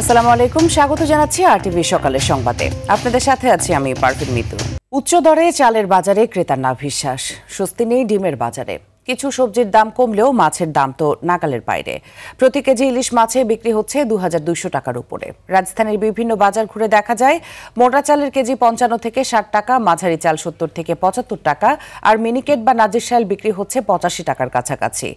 আসসালামু আলাইকুম, স্বাগত জানাচ্ছি আরটিভি সকালের সংবাদে। আপনাদের সাথে আছি আমি পারভিন মিতু। উচ্চ দরে চালের বাজারে ক্রেতার নাভিশ্বাস, স্বস্তি নেই ডিমের বাজারে। কিছু সবজির দাম কমলেও মাছের দাম তো নাগালের বাইরে। প্রতি কেজি ইলিশ মাছে বিক্রি হচ্ছে 2200 টাকার উপরে। রাজধানীর বিভিন্ন বাজার ঘুরে দেখা যায় মোটা চালের কেজি 55 থেকে 60 টাকা, মাঝারি চাল 70 থেকে 75 টাকা, আর মিনিকেট বা নাজিরশাইল বিক্রি হচ্ছে 85 টাকার কাছাকাছি।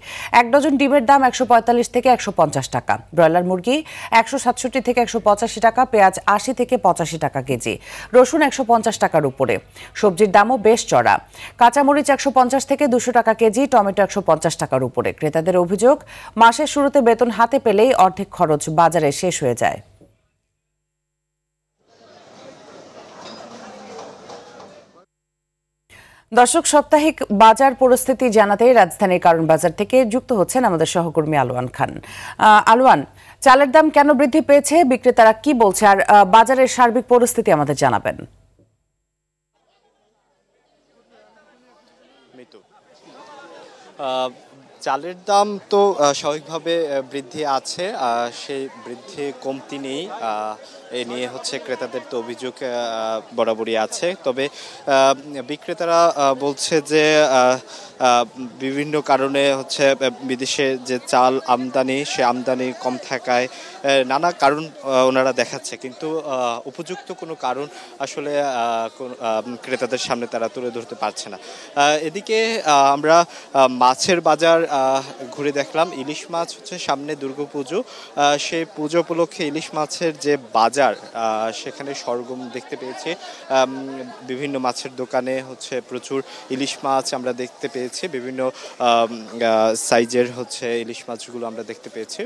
এক ডজন ডিমের দাম 145 থেকে 150 টাকা, ব্রয়লার মুরগি 167 থেকে 185 টাকা, পেঁয়াজ 80 থেকে 85 টাকা কেজি, রসুন 150 টাকার উপরে। সবজির দামও বেশ চড়া। কাঁচামরিচ 150 থেকে 200 টাকা কেজি, টমেটো 150 টাকার উপরে। ক্রেতাদের অভিযোগ, মাসের শুরুতে বেতন হাতে পেলেই অর্ধেক খরচ বাজারে শেষ হয়ে যায়। দর্শক, সাপ্তাহিক বাজার পরিস্থিতি জানাতে রাজধানীর কারণ বাজার থেকে যুক্ত হচ্ছেন আমাদের সহকর্মী আলোয়ান খান। আলোয়ান, চালের দাম কেন বৃদ্ধি পেয়েছে, বিক্রেতারা কি বলছে, আর বাজারের সার্বিক পরিস্থিতি আমাদের জানাবেন। চালের দাম তো স্বাভাবিকভাবে বৃদ্ধি আছে, সেই বৃদ্ধি কমতি নেই, এ নিয়ে হচ্ছে ক্রেতাদের তো অভিযোগ বরাবরই আছে। তবে বিক্রেতারা বলছে যে বিভিন্ন কারণে হচ্ছে বিদেশে যে চাল আমদানি, সে আমদানি কম থাকায় নানা কারণ ওনারা দেখাচ্ছে, কিন্তু উপযুক্ত কোনো কারণ আসলে ক্রেতাদের সামনে তারা তুলে ধরতে পারছে না। এদিকে আমরা মাছের বাজার ঘুরে দেখলাম। ইলিশ মাছ হচ্ছে সামনে দুর্গাপুজো, সেই পুজো উপলক্ষে ইলিশ মাছের যে বাজার, সেখানে সরগম দেখতে পেয়েছি। বিভিন্ন মাছের দোকানে হচ্ছে প্রচুর ইলিশ মাছ আমরা দেখতে পেয়েছি, বিভিন্ন সাইজের হচ্ছে ইলিশ মাছগুলো আমরা দেখতে পেয়েছি।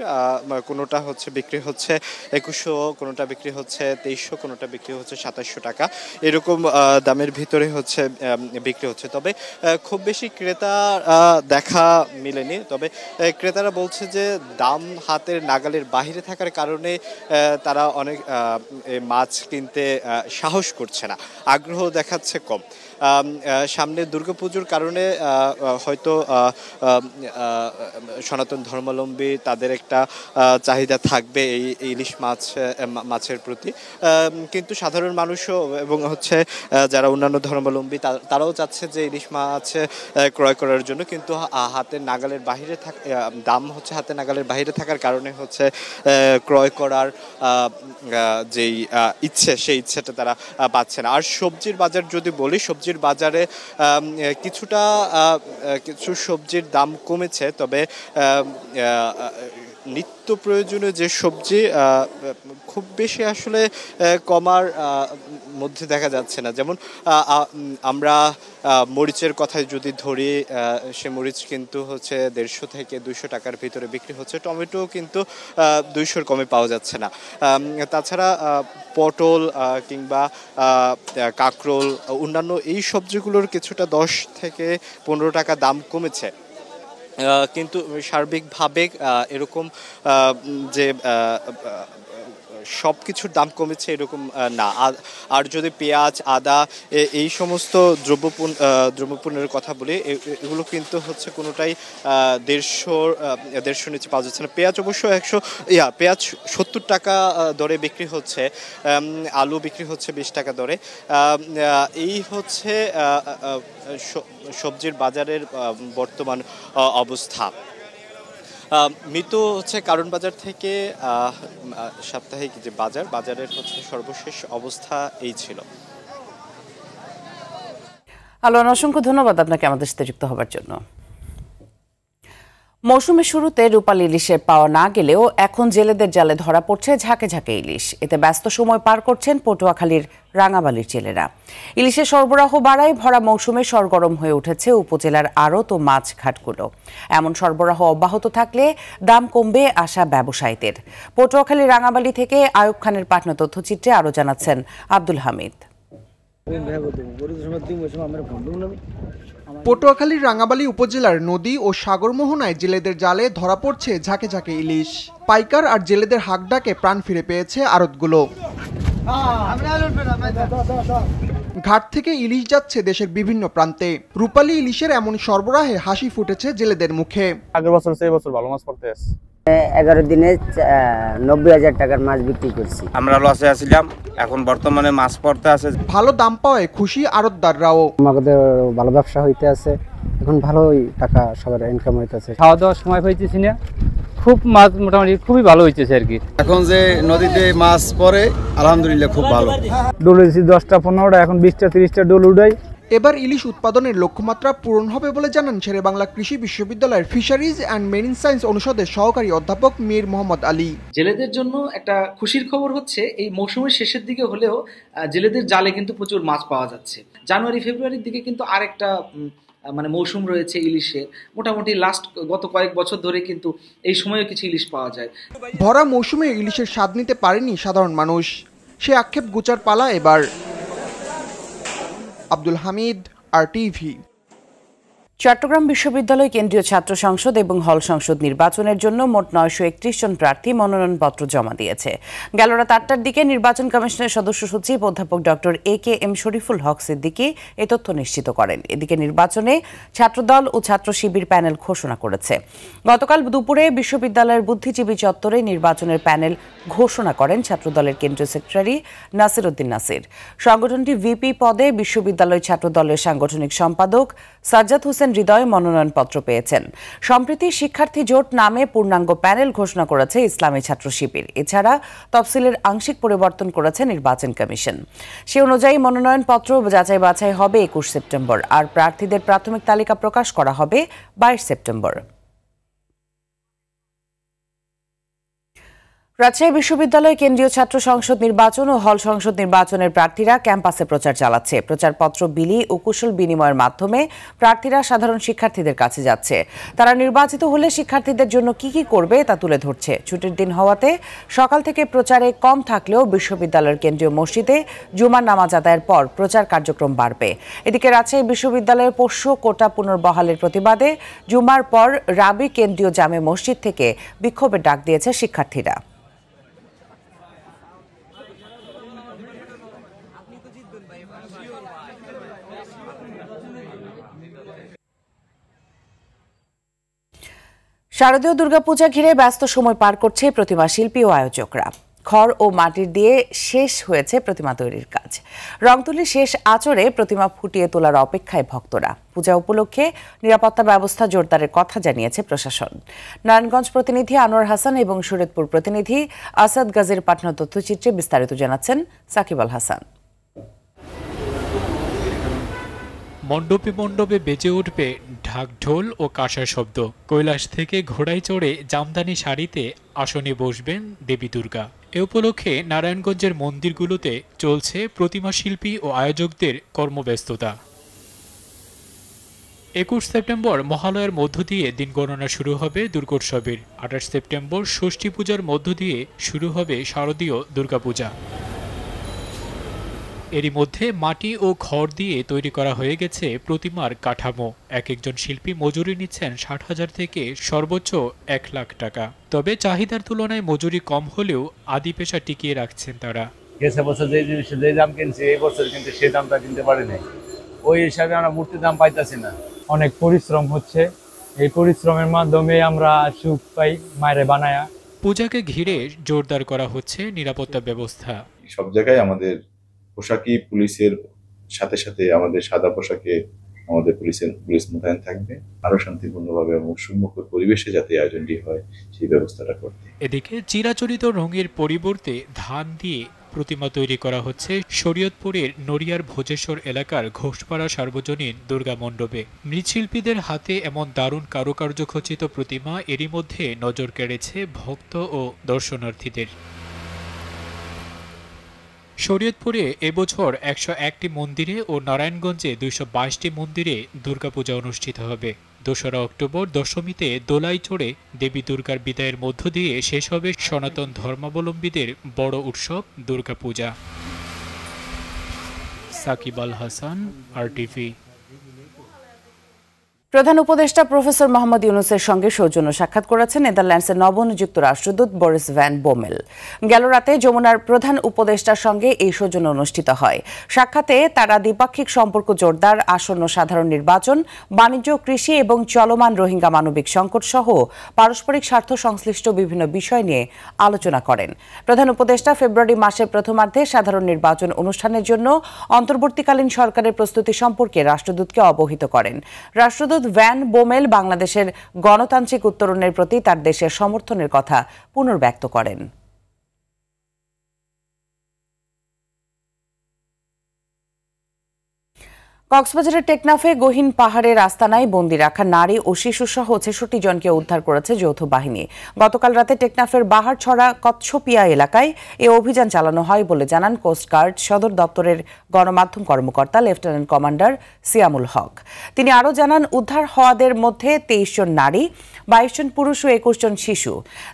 কোনোটা হচ্ছে বিক্রি হচ্ছে 2100, কোনোটা বিক্রি হচ্ছে 2300, কোনোটা বিক্রি হচ্ছে 2700 টাকা, এরকম দামের ভিতরে হচ্ছে বিক্রি হচ্ছে। তবে খুব বেশি ক্রেতা দেখা মিলেনি। তবে ক্রেতারা বলছে যে দাম হাতের নাগালের বাহিরে থাকার কারণে তারা অনেক মাছ কিনতে সাহস করছে না, আগ্রহ দেখাচ্ছে কম। সামনে দুর্গাপুজোর কারণে হয়তো সনাতন ধর্মাবলম্বী তাদের একটা চাহিদা থাকবে এই ইলিশ মাছের প্রতি, কিন্তু সাধারণ মানুষও এবং হচ্ছে যারা অন্যান্য ধর্মাবলম্বী তারাও চাচ্ছে যে ইলিশ মাছ ক্রয় করার জন্য, কিন্তু হাতের নাগালের বাহিরে দাম হচ্ছে হাতের নাগালের বাহিরে থাকার কারণে হচ্ছে ক্রয় করার যেই ইচ্ছে, সেই ইচ্ছেটা তারা পাচ্ছে না। আর সবজির বাজার যদি বলি, সবজির বাজারে কিছু সবজির দাম কমেছে, তবে নিত্য প্রয়োজনীয় যে সবজি খুব বেশি আসলে কমার মধ্যে দেখা যাচ্ছে না। যেমন আমরা মরিচের কথায় যদি ধরি, সে মরিচ কিন্তু হচ্ছে 150 থেকে 200 টাকার ভিতরে বিক্রি হচ্ছে। টমেটো কিন্তু 200-র কমে পাওয়া যাচ্ছে না। তাছাড়া পটল কিংবা কাঁকরোল, অন্যান্য এই সবজিগুলোর কিছুটা 10 থেকে 15 টাকা দাম কমেছে, কিন্তু সার্বিকভাবে এরকম যে সব কিছুর দাম কমেছে এরকম না। আর যদি পেঁয়াজ, আদা, এই সমস্ত দ্রব্যপণ্যের কথা বলি, এগুলো কিন্তু হচ্ছে কোনোটাই 150 নিচে পাওয়া যাচ্ছে না। পেঁয়াজ অবশ্য পেঁয়াজ 70 টাকা দরে বিক্রি হচ্ছে, আলু বিক্রি হচ্ছে 20 টাকা দরে। এই হচ্ছে সবজির বাজারের বর্তমান অবস্থা। মিতু হচ্ছে কারণ বাজার থেকে সাপ্তাহিক যে বাজারের হচ্ছে সর্বশেষ অবস্থা এই ছিল। আলোয়ান, অসংখ্য ধন্যবাদ আপনাকে আমাদের সাথে যুক্ত হবার জন্য। মৌসুমের শুরুতে রূপালী ইলিশের পাওয়া না গেলেও এখন জেলেদের জালে ধরা পড়ছে ঝাঁকে ঝাঁকে ইলিশ। এতে ব্যস্ত সময় পার করছেন পটুয়াখালীর রাঙাবালির জেলেরা। ইলিশের সরবরাহ বাড়ায় ভরা মৌসুমে সরগরম হয়ে উঠেছে উপজেলার আড়ত ও মাছ ঘাটগুলো। এমন সরবরাহ অব্যাহত থাকলে দাম কমবে আশা ব্যবসায়ীদের। পটুয়াখালীর রাঙাবালি থেকে আয়ুব খানের পাঠানো তথ্যচিত্রে আরও জানাচ্ছেন আব্দুল হামিদ। পটুয়াখালীর রাঙাবালি উপজেলার নদী ও সাগর মোহনায় জেলেদের জালে ধরা পড়ছে ঝাঁকে ঝাঁকে ইলিশ। পাইকার আর জেলেদের হাঁক ডাকে প্রাণ ফিরে পেয়েছে আড়তগুলো। ঘাট থেকে ইলিশ যাচ্ছে দেশের বিভিন্ন প্রান্তে। রূপালী ইলিশের এমন সরবরাহে হাসি ফুটেছে জেলেদের মুখে। আগের বছর সেই বছর ভালো মাছ পড়তে আছে। 11 দিনে 90,000 টাকার মাছ বিক্রি করছি। আমরা লসে আছিলাম, এখন বর্তমানে মাছ পড়তে আছে। ভালো দাম পাওয়ায় খুশি আড়তদাররাও। আমাদের ভালো ব্যবসা হইতে আছে, এখন ভালোই টাকা সবার ইনকাম হইতেছে। খাওয়া দাওয়ার সময় পাইতেছি না, খুব মাছ মোটামুটি খুবই ভালো হইতেছে আর কি। এখন যে নদীতে মাছ পড়ে আলহামদুলিল্লাহ খুব ভালো। ডোল হয়েছি 10টা 15টা, এখন 20টা 30টা ডোল উঠাই। এবার ইলিশ উৎপাদনের লক্ষ্যমাত্রা পূরণ হবে বলে জানান শেরেবাংলা কৃষি বিশ্ববিদ্যালয়ের ফিশারিজ অ্যান্ড মেরিন সায়েন্স অনুষদের সহকারী অধ্যাপক মীর মোহাম্মদ আলী। জেলেদের জন্য একটা খুশির খবর হচ্ছে এই মৌসুমের শেষের দিকে হলেও জেলেদের জালে কিন্তু প্রচুর মাছ পাওয়া যাচ্ছে। জানুয়ারি ফেব্রুয়ারির দিকে কিন্তু আরেকটা মৌসুম রয়েছে ইলিশের। মোটামুটি গত কয়েক বছর ধরে কিন্তু এই সময়ে কিছু ইলিশ পাওয়া যায়। ভরা মৌসুমে ইলিশের স্বাদ নিতে পারেনি সাধারণ মানুষ, সে আক্ষেপ গুচার পালা এবার। আব্দুল হামিদ, RTV। চট্টগ্রাম বিশ্ববিদ্যালয় কেন্দ্রীয় ছাত্র সংসদ এবং হল সংসদ নির্বাচনের জন্য মোট 931 জন প্রার্থী মনোনয়নপত্র জমা দিয়েছে। গেল রাত 8টার দিকে নির্বাচন কমিশনের সদস্য সচিব অধ্যাপক ডক্টর AKM শরীফুল হক সিদ্দিকী এ তথ্য নিশ্চিত করেন। এদিকে নির্বাচনে ছাত্রদল ও ছাত্র শিবির প্যানেল ঘোষণা করেছে। গতকাল দুপুরে বিশ্ববিদ্যালয়ের বুদ্ধিজীবী চত্বরে নির্বাচনের প্যানেল ঘোষণা করেন ছাত্রদলের কেন্দ্রীয় সেক্রেটারি নাসির উদ্দিন নাসির। সংগঠনটি ভিপি পদে বিশ্ববিদ্যালয় ছাত্রদলের সাংগঠনিক সম্পাদক সাজ্জাদ হোসেন হৃদয় মনোনয়নপত্র পেয়েছেন। সম্প্রতি শিক্ষার্থী জোট নামে পূর্ণাঙ্গ প্যানেল ঘোষণা করেছে ইসলামী ছাত্র শিবির। এছাড়া তফসিলের আংশিক পরিবর্তন করেছে নির্বাচন কমিশন। সে অনুযায়ী মনোনয়নপত্র যাচাই বাছাই হবে 21 সেপ্টেম্বর, আর প্রার্থীদের প্রাথমিক তালিকা প্রকাশ করা হবে 22 সেপ্টেম্বর। রাজশাহী বিশ্ববিদ্যালয় কেন্দ্রীয় ছাত্র সংসদ নির্বাচন ও হল সংসদ নির্বাচনের প্রার্থীরা ক্যাম্পাসে প্রচার চালাচ্ছে। প্রচারপত্র বিলি ও কুশল বিনিময়ের মাধ্যমে প্রার্থীরা সাধারণ শিক্ষার্থীদের কাছে যাচ্ছে। তারা নির্বাচিত হলে শিক্ষার্থীদের জন্য কি কি করবে তা তুলে ধরছে। ছুটির দিন হওয়াতে সকাল থেকে প্রচারে কম থাকলেও বিশ্ববিদ্যালয়ের কেন্দ্রীয় মসজিদে জুমার নামাজ আদায়ের পর প্রচার কার্যক্রম বাড়বে। এদিকে রাজশাহী বিশ্ববিদ্যালয়ের পোষ্য কোটা পুনর্বহালের প্রতিবাদে জুমার পর রাবি কেন্দ্রীয় জামে মসজিদ থেকে বিক্ষোভের ডাক দিয়েছে শিক্ষার্থীরা। শারদীয় দুর্গাপূজা ঘিরে ব্যস্ত সময় পার করছে প্রতিমা শিল্পী ও আয়োজকরা। খড় ও মাটির দিয়ে শেষ হয়েছে প্রতিমা তৈরির কাজ। রংতুলি শেষ আঁচড়ে প্রতিমা ফুটিয়ে তোলার অপেক্ষায় ভক্তরা। পূজা উপলক্ষে নিরাপত্তা ব্যবস্থা জোরদারের কথা জানিয়েছে প্রশাসন। নারায়ণগঞ্জ প্রতিনিধি আনোয়ার হাসান এবং শরীয়তপুর প্রতিনিধি আসাদ গাজীর পাঠানো তথ্যচিত্রে বিস্তারিত জানাচ্ছেন সাকিব আল হাসান। মণ্ডপে মণ্ডপে বেজে উঠবে ঢাক ঢোল ও কাঁসার শব্দ। কৈলাস থেকে ঘোড়ায় চড়ে জামদানি শাড়িতে আসনে বসবেন দেবী দুর্গা। এ উপলক্ষে নারায়ণগঞ্জের মন্দিরগুলোতে চলছে প্রতিমা শিল্পী ও আয়োজকদের কর্মব্যস্ততা। 21 সেপ্টেম্বর মহালয়ার মধ্য দিয়ে দিন গণনা শুরু হবে দুর্গোৎসবের। 28 সেপ্টেম্বর ষষ্ঠী পূজার মধ্য দিয়ে শুরু হবে শারদীয় দুর্গাপূজা। এরই মধ্যে মাটি ও খড় দিয়ে তৈরি করা হয়ে গেছে প্রতিমার কাঠামো। এক একজন শিল্পী মজুরি নিচ্ছেন 60,000 থেকে সর্বোচ্চ 1 লাখ টাকা। তবে চাহিদার তুলনায় মজুরি কম হলেও আদি পেশা টিকিয়ে রাখছেন তারা। গেছে বছর যে জিনিসের যে দাম কিনছি এই বছর কিন্তু সেই দামটা কিনতে পারি নাই, ওই হিসাবে আমরা মূর্তির দাম পাইতেছি না। অনেক পরিশ্রম হচ্ছে, এই পরিশ্রমের মাধ্যমে আমরা সুখ পাই মায়ের বানায়া। পূজাকে ঘিরে জোরদার করা হচ্ছে নিরাপত্তা ব্যবস্থা। সব জায়গায় আমাদের পোশাকি পুলিশের সাথে সাথে আমাদের সাদা পোশাকে আমাদের পুলিশ মোতায়েন থাকবে, আরো শান্তিপূর্ণভাবে এবং সুমুখর পরিবেশে যাতে আয়োজনটি হয় সেই ব্যবস্থাটা করতে। এদিকে চিরাচরিত রঙের পরিবর্তে ধান দিয়ে প্রতিমা তৈরি করা হচ্ছে শরীয়তপুরের নড়িয়ার ভোজেশ্বর এলাকার ঘোষপাড়া সার্বজনীন দুর্গা মণ্ডপে। মৃৎশিল্পীদের হাতে এমন দারুণ কারুকার্য খচিত প্রতিমা এরই মধ্যে নজর কেড়েছে ভক্ত ও দর্শনার্থীদের। শরীয়তপুরে এবছর 101টি মন্দিরে ও নারায়ণগঞ্জে 222টি মন্দিরে দুর্গাপূজা অনুষ্ঠিত হবে। 2রা অক্টোবর দশমীতে দোলাই চড়ে দেবী দুর্গার বিদায়ের মধ্য দিয়ে শেষ হবে সনাতন ধর্মাবলম্বীদের বড় উৎসব দুর্গাপূজা। সাকিব আল হাসান, RTV। প্রধান উপদেষ্টা প্রফেসর মোহাম্মদ ইউনূসের সঙ্গে সৌজন্য সাক্ষাৎ করেছেন নেদারল্যান্ডসের নবনিযুক্ত রাষ্ট্রদূত বরিস ভ্যান বোমেল। গেল রাতে যমুনার প্রধান উপদেষ্টার সঙ্গে এই সৌজন্য অনুষ্ঠিত হয়। সাক্ষাতে তারা দ্বিপাক্ষিক সম্পর্ক জোরদার, আসন্ন সাধারণ নির্বাচন, বাণিজ্য, কৃষি এবং চলমান রোহিঙ্গা মানবিক সংকট সহ পারস্পরিক স্বার্থ সংশ্লিষ্ট বিভিন্ন বিষয় নিয়ে আলোচনা করেন। প্রধান উপদেষ্টা ফেব্রুয়ারি মাসের প্রথমার্ধে সাধারণ নির্বাচন অনুষ্ঠানের জন্য অন্তর্বর্তীকালীন সরকারের প্রস্তুতি সম্পর্কে রাষ্ট্রদূতকে অবহিত করেন। রাষ্ট্রদূত ভ্যান বোমেল বাংলাদেশের গণতান্ত্রিক উত্তরণের প্রতি তার দেশের সমর্থনের কথা পুনর্ব্যক্ত করেন। কক্সবাজারের টেকনাফে গহীন পাহাড়ের আস্তানায় বন্দী রাখা নারী ও শিশুসহ ৬৬ জনকে উদ্ধার করেছে যৌথ বাহিনী। গতকাল রাতে টেকনাফের বাহারছড়া কচ্ছপিয়া এলাকায় এ অভিযান চালানো হয় বলে জানান কোস্টগার্ড সদর দপ্তরের গণমাধ্যম কর্মকর্তা লেফটেন্যান্ট কমান্ডার সিয়ামুল হক। তিনি আরও জানান, উদ্ধার হওয়াদের মধ্যে ২৩ জন নারী, ২২ জন পুরুষ ও ২১ জন শিশু।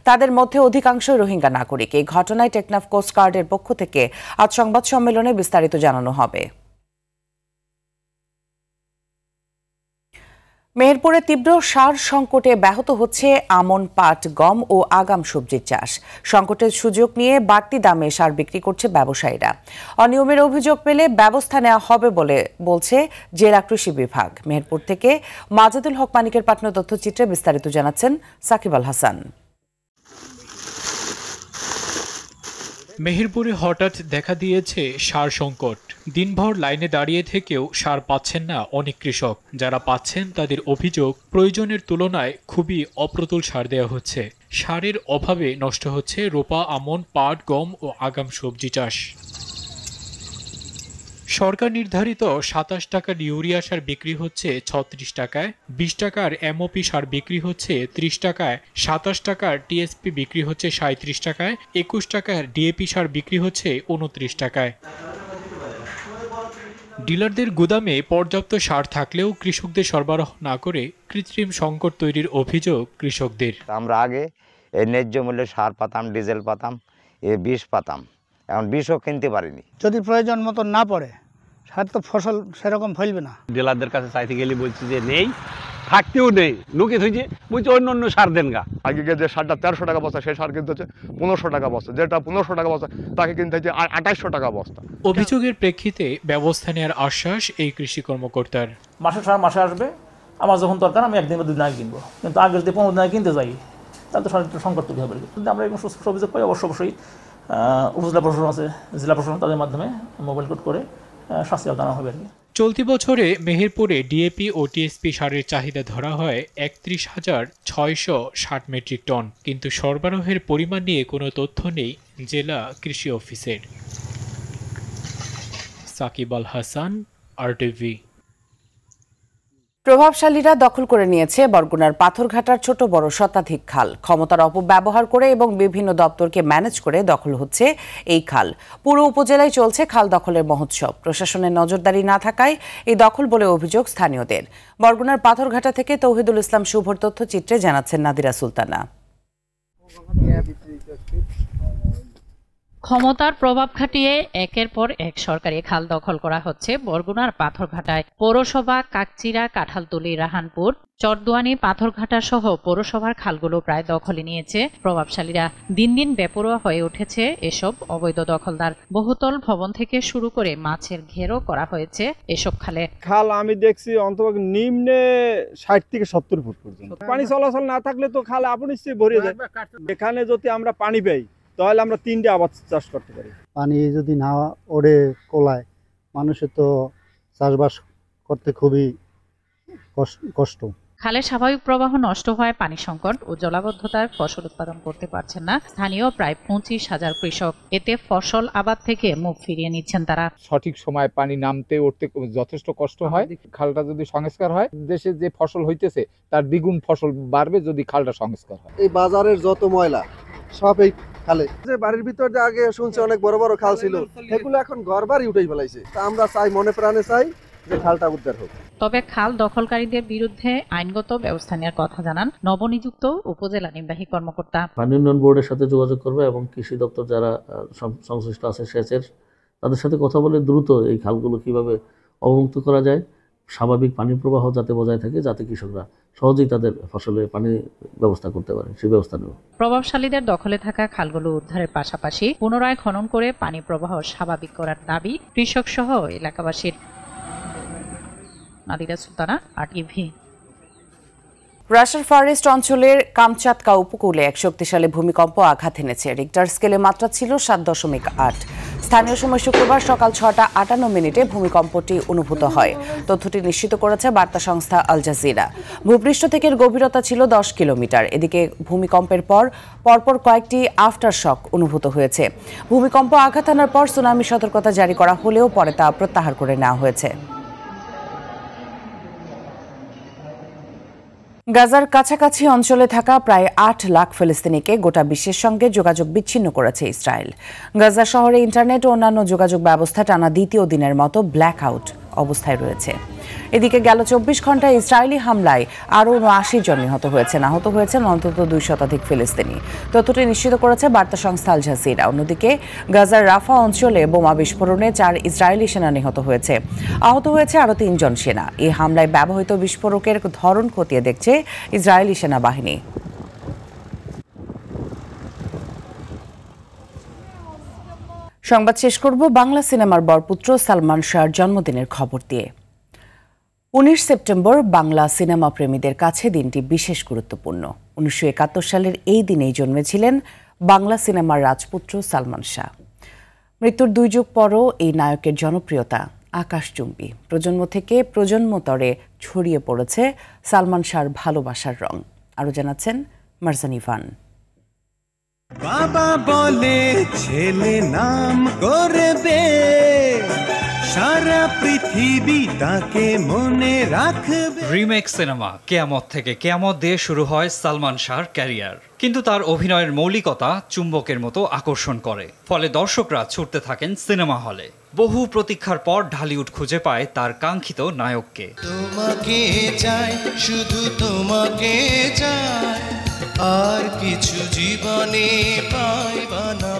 তাদের মধ্যে অধিকাংশই রোহিঙ্গা নাগরিক। এই ঘটনায় টেকনাফ কোস্টগার্ডের পক্ষ থেকে আজ সংবাদ সম্মেলনে বিস্তারিত জানানো হবে। মেহেরপুরে তীব্র সার সংকটে ব্যাহত হচ্ছে আমন, পাট, গম ও আগাম সবজির চাষ। সংকটের সুযোগ নিয়ে বাড়তি দামে সার বিক্রি করছে ব্যবসায়ীরা। অনিয়মের অভিযোগ পেলে ব্যবস্থা নেওয়া হবে বলে বলছে জেলা কৃষি বিভাগ। মেহেরপুর থেকে মাজেদুল হক মানিকের পাঠানো তথ্যচিত্রে বিস্তারিত জানাচ্ছেন সাকিব আল হাসান। মেহেরপুরে হঠাৎ দেখা দিয়েছে সার সংকট। দিনভর লাইনে দাঁড়িয়ে থেকেও সার পাচ্ছেন না অনেক কৃষক। যারা পাচ্ছেন তাদের অভিযোগ, প্রয়োজনের তুলনায় খুবই অপ্রতুল সার দেওয়া হচ্ছে। সারের অভাবে নষ্ট হচ্ছে রোপা, আমন, পাট, গম ও আগাম সবজি চাষ। সরকার নির্ধারিত ২৭ টাকার ইউরিয়া সার বিক্রি হচ্ছে ৩৬ টাকায়, ২০ টাকার এমওপি সার বিক্রি হচ্ছে ৩০ টাকায়, ২৭ টাকার টিএসপি বিক্রি হচ্ছে ৩৭ টাকায়, ২১ টাকার ডিএপি সার বিক্রি হচ্ছে ২৯ টাকায়। ডিলারদের গুদামে পর্যাপ্ত সার থাকলেও কৃষকদের সরবরাহ না করে কৃত্রিম সংকট তৈরির অভিযোগ কৃষকদের। আমরা আগে এই ন্যায্য মূল্যে সার পাতাম, ডিজেল পাতাম, বিষ পাতাম, এখন বিষও কিনতে পারিনি। যদি প্রয়োজন মতো না পড়ে সার তো ফসল সেরকম ফলবে না। ডিলারদের কাছে চাইতে গেলে বলছি যে নেই, থাকতেও নেই, লুকিয়ে থুইছে বলছে অন্য অন্য সার দেন গা। আগে যে সারটা ১৩০০ টাকা বস্তা, সেই সার কিনতে হচ্ছে ১৫০০ টাকা বস্তা, যেটা ১৫০০ টাকা বস্তা তাকে কিনতে হচ্ছে ২৮০০ টাকা বস্তা। অভিযোগের প্রেক্ষিতে ব্যবস্থা নেওয়ার আশ্বাস এই কৃষি কর্মকর্তার। মাসে সার মাসে আসবে, আমার যখন দরকার আমি একদিন বা দুদিন আগে কিনবো, কিন্তু আগে যদি ১৫ দিন আগে কিনতে যাই তাহলে তো সার সংকট তৈরি হবে। কিন্তু আমরা এরকম সুস্থ অভিযোগ পাই, অবশ্যই উপজেলা প্রশাসন আছে, জেলা প্রশাসন, তাদের মাধ্যমে মোবাইল কোড করে শাস্তি জানা হবে আর কি। চলতি বছরে মেহেরপুরে ডিএপি ও টিএসপি সারের চাহিদা ধরা হয় ৩১,৬৬০ মেট্রিক টন, কিন্তু সরবরাহের পরিমাণ নিয়ে কোনো তথ্য নেই জেলা কৃষি অফিসের। সাকিব আল হাসান, RTV। প্রভাবশালীরা দখল করে নিয়েছে বরগুনার পাথরঘাটার ছোট বড় শতাধিক খাল। ক্ষমতার অপব্যবহার করে এবং বিভিন্ন দপ্তরকে ম্যানেজ করে দখল হচ্ছে এই খাল। পুরো উপজেলায় চলছে খাল দখলের মহোৎসব। প্রশাসনের নজরদারি না থাকায় এই দখল বলে অভিযোগ স্থানীয়দের। বরগুনার পাথরঘাটা থেকে তৌহিদুল ইসলাম শুভর তথ্যচিত্রে জানাচ্ছেন নাদিরা সুলতানা। ক্ষমতার প্রভাব খাটিয়ে একের পর এক সরকারি খাল দখল করা হচ্ছে বরগুনার পাথরঘাটায়। পৌরসভা, কাকচিরা, কাঁঠালতলী, রাহানপুর, চরদুয়ানি, পাথরঘাটা সহ পৌরসভার খালগুলো প্রায় দখলে নিয়েছে প্রভাবশালীরা। দিন দিন বেপরোয়া হয়ে উঠেছে এসব অবৈধ দখলদার। বহুতল ভবন থেকে শুরু করে মাছের ঘেরও করা হয়েছে এসব খালে। খাল আমি দেখছি অন্তত নিম্নে ৬০ থেকে ৭০ ফুট পর্যন্ত। পানি চলাচল না থাকলে তো খাল আপনি ভরে যায়। এখানে যদি আমরা পানি পাই তাহলে আমরা ৩টে আবাদ চাষ করতে পারি। পানি যদি না ওড়ে কোলায়, মানুষের তো চাষবাস করতে খুবই কষ্ট। খালের স্বাভাবিক প্রবাহ নষ্ট হয়, পানি সংকট ও জলাবদ্ধতায় ফসল উৎপাদন করতে পারছেন না স্থানীয় প্রায় ২৫,০০০ কৃষক। এতে ফসল আবাদ থেকে মুখ ফিরিয়ে নিচ্ছেন তারা। সঠিক সময় পানি নামতে উঠতে যথেষ্ট কষ্ট হয়। খালটা যদি সংস্কার হয়, দেশে যে ফসল হইতেছে তার দ্বিগুণ ফসল বাড়বে যদি খালটা সংস্কার হয়। এই বাজারের যত ময়লা সব এই খালে। যে বাড়ির ভিতর যে আগে শুনছি অনেক বড় বড় খাল ছিল, সেগুলো এখন ঘরবাড়ি উঠেই ফেলাইছে। তা আমরা চাই, মনে প্রাণে চাই যে খালটা উদ্ধার হোক। তবে খাল দখলকারীদের বিরুদ্ধে আইনগত ব্যবস্থা নেওয়ার কথা জানান নবনিযুক্ত উপজেলা নির্বাহী কর্মকর্তা। পানি উন্নয়ন বোর্ডের সাথে যোগাযোগ করবে এবং কৃষি দপ্তর যারা সংশ্লিষ্ট আছে সেচের, তাদের সাথে কথা বলে দ্রুত এই খালগুলো কিভাবে অবমুক্ত করা যায় স্বাভাবিক পানি প্রবাহ যাতে বজায় থাকে, যাতে কৃষকরা সহজেই তাদের ফসলে পানি ব্যবস্থা করতে পারে, সেই ব্যবস্থা নেব। প্রভাবশালীদের দখলে থাকা খালগুলো উদ্ধারের পাশাপাশি পুনরায় খনন করে পানি প্রবাহ স্বাভাবিক করার দাবি কৃষক সহ এলাকাবাসীর। নাদিরা সুলতানা, RTV। রাশিয়ার ফরেস্ট অঞ্চলের কামচাতকা উপকূলে এক শক্তিশালী ভূমিকম্প আঘাত এনেছে। রিক্টার স্কেলে মাত্রা ছিল 7.8। স্থানীয় সময় শুক্রবার সকাল 6:58 ভূমিকম্পটি অনুভূত হয়। তথ্যটি নিশ্চিত করেছে বার্তা সংস্থা আল জাজিরা। ভূপৃষ্ঠ থেকে গভীরতা ছিল 10 কিলোমিটার। এদিকে ভূমিকম্পের পরপর কয়েকটি আফটার শক অনুভূত হয়েছে। ভূমিকম্প আঘাত আনার পর সুনামি সতর্কতা জারি করা হলেও পরে তা প্রত্যাহার করে নেওয়া হয়েছে। গাজার কাছাকাছি অঞ্চলে থাকা প্রায় 8 লাখ ফিলিস্তিনিকে গোটা বিশ্বের সঙ্গে যোগাযোগ বিচ্ছিন্ন করেছে ইসরায়েল। গাজা শহরে ইন্টারনেট ও অন্যান্য যোগাযোগ ব্যবস্থা টানা দ্বিতীয় দিনের মতো ব্ল্যাক আউট অবস্থায় রয়েছে। এদিকে গেল 24 ঘন্টায় ইসরায়েলি হামলায় আরও 79 জন নিহত হয়েছেন। আহত হয়েছেন অন্তত 2 শতাধিক ফিলিস্তিনি। তথ্যটি নিশ্চিত করেছে বার্তা সংস্থা আল জাজিরা। অন্যদিকে গাজার রাফা অঞ্চলে বোমা বিস্ফোরণে 4 ইসরায়েলি সেনা নিহত হয়েছে। আহত হয়েছে আরও 3 জন সেনা। এই হামলায় ব্যবহৃত বিস্ফোরকের ধরন খতিয়ে দেখছে ইসরায়েলি সেনাবাহিনী। সংবাদ শেষ করব বাংলা সিনেমার বরপুত্র সালমান শাহর জন্মদিনের খবর দিয়ে। 19 সেপ্টেম্বর বাংলা সিনেমা প্রেমীদের কাছে দিনটি বিশেষ গুরুত্বপূর্ণ। 1971 সালের এই দিনেই জন্মেছিলেন বাংলা সিনেমার রাজপুত্র সালমান শাহ। মৃত্যুর 2 যুগ পরও এই নায়কের জনপ্রিয়তা আকাশচুম্বী। প্রজন্ম থেকে প্রজন্মতরে ছড়িয়ে পড়েছে সালমান শাহর ভালোবাসার রং। আরও জানাচ্ছেন মারজান ইভান। বাবা বলে ছেলে নাম করবে, সারা পৃথিবী তাকে মনে রাখবে। রিমেক সিনেমা কেয়ামত থেকে কেয়ামত দিয়ে শুরু হয় সালমান শাহর ক্যারিয়ার। কিন্তু তার অভিনয়ের মৌলিকতা চুম্বকের মতো আকর্ষণ করে, ফলে দর্শকরা ছুটতে থাকেন সিনেমা হলে। বহু প্রতীক্ষার পর ঢালিউড খুঁজে পায় তার কাঙ্ক্ষিত নায়ককে। তোমাকে চাই, শুধু তোমাকে চাই, আর কিছু জীবনে পাইবা না।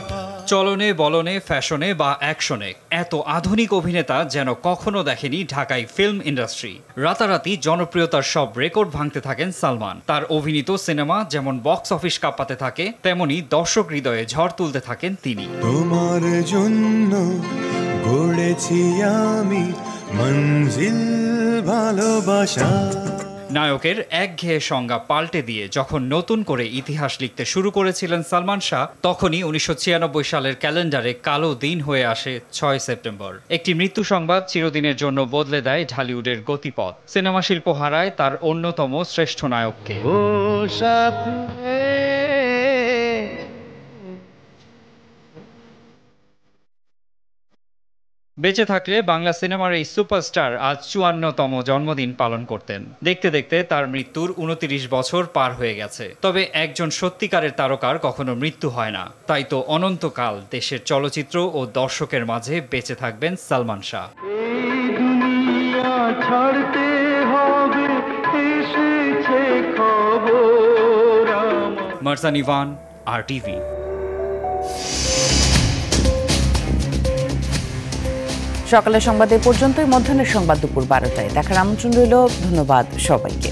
চলনে বলনে ফ্যাশনে বা অ্যাকশনে এত আধুনিক অভিনেতা যেন কখনো দেখেনি ঢাকাই ফিল্ম ইন্ডাস্ট্রি। রাতারাতি জনপ্রিয়তার সব রেকর্ড ভাঙতে থাকেন সালমান। তার অভিনীত সিনেমা যেমন বক্স অফিস কাঁপাতে থাকে, তেমনি দর্শক হৃদয়ে ঝড় তুলতে থাকেন তিনি। তোমার জন্য গড়েছি আমি মঞ্জিল ভালোবাসা। নায়কের একঘেয়ে সংজ্ঞা পাল্টে দিয়ে যখন নতুন করে ইতিহাস লিখতে শুরু করেছিলেন সালমান শাহ, তখনই 1996 সালের ক্যালেন্ডারে কালো দিন হয়ে আসে 6 সেপ্টেম্বর। একটি মৃত্যু সংবাদ চিরদিনের জন্য বদলে দেয় ঢালিউডের গতিপথ। সিনেমা শিল্প হারায় তার অন্যতম শ্রেষ্ঠ নায়ককে। বেঁচে থাকলে বাংলা সিনেমার এই সুপারস্টার আজ 54তম জন্মদিন পালন করতেন। দেখতে দেখতে তার মৃত্যুর 29 বছর পার হয়ে গেছে। তবে একজন সত্যিকারের তারকার কখনো মৃত্যু হয় না। তাই তো অনন্তকাল দেশের চলচ্চিত্র ও দর্শকের মাঝে বেঁচে থাকবেন সালমান শাহ। মারজান ইভান, RTV। সকালের সংবাদ এ পর্যন্তই। মধ্যাহ্নের সংবাদ দুপুর 12টায় দেখার আমন্ত্রণ রইল। ধন্যবাদ সবাইকে।